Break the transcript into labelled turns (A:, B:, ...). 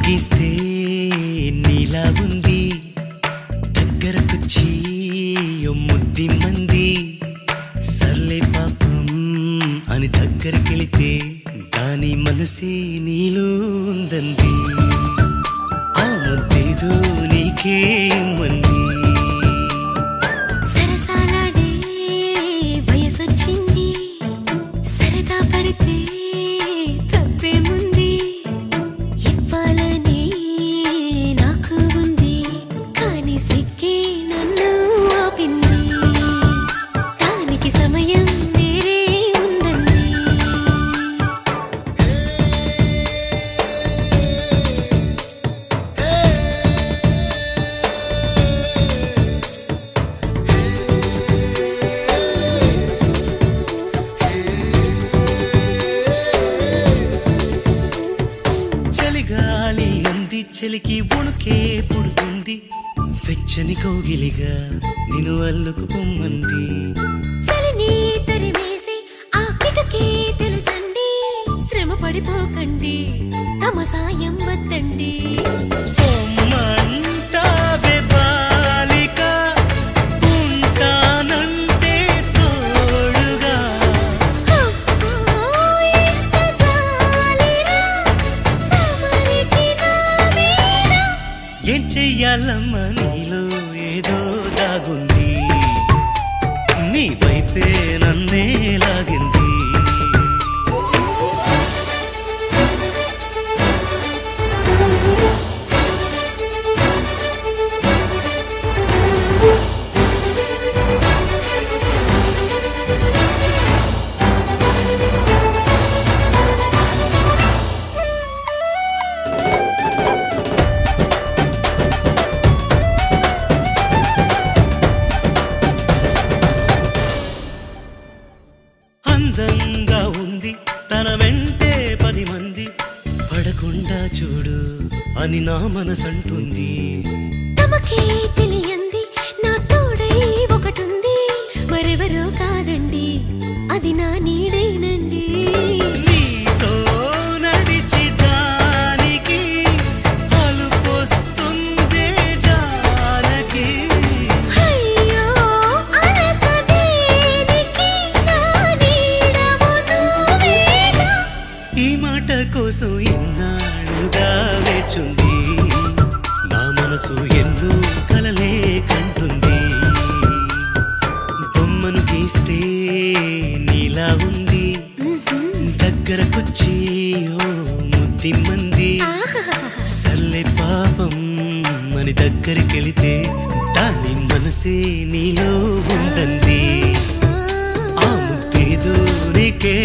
A: గీస్తే నీలా ఉంది దగ్గరకొచ్చి ముద్ది మంది సర్లే పాపం అని దగ్గరికెళితే దాని మనసే నీలో ఉందంది ఆ ముద్దేదో నీకే మంది
B: సరసాలాడే వయసొచ్చింది సరదా పడితే తప్పేముంది ఇవ్వాలనే నాకు ఉంది కానీ సిగ్గే నన్ను ఆపింది దానికి సమయం వేరే ఉందండి
A: చలిగాలి అంది చలికి ఉణుకే పుడుతుంది వెచ్చని కౌగిలిగా నిన్ను అల్లుకు పొమ్మంది
B: చలిని తరిమేసి ఆ కిటకే తెలుసండి శ్రమ పడిపోకండి తమ సాయం వద్దండి
A: పొమ్మంటావే బాలిక ఉంటానంటే తోడుగా
B: ఎంత జాలిరా తమరికి నా మీద
A: ఏం చెయ్యాలమ్మా నీలో ఏదో దాగుంది నీ వైపే నన్నే లాగింది అందంగా ఉంది తన వెంటే 10 మంది పడకుండా చూడు అని నా మనసంటుంది
B: తమకే తెలియంది నా తోడై ఒకటుంది మరెవరో కాదండి అది నా నీడైనండి
A: నీతో నడిచి దానికి అలుపొస్తుందే జానకి
B: అయ్యో అనక దేనికి నా నీడవు నువ్వేగా
A: ఈ మాట కోసం ఎన్నాళ్ళుగా వేచుంది నా మనసు ఎన్నో కలలే కంటుంది బొమ్మను గీస్తే నీలా ఉంది దగ్గరకొచ్చి ఓ ముద్ది మంది సర్లే పాపం అని దగ్గరికెళితే దాని మనసే నీలో ఉందండి ఆ ముద్దేదో నీకే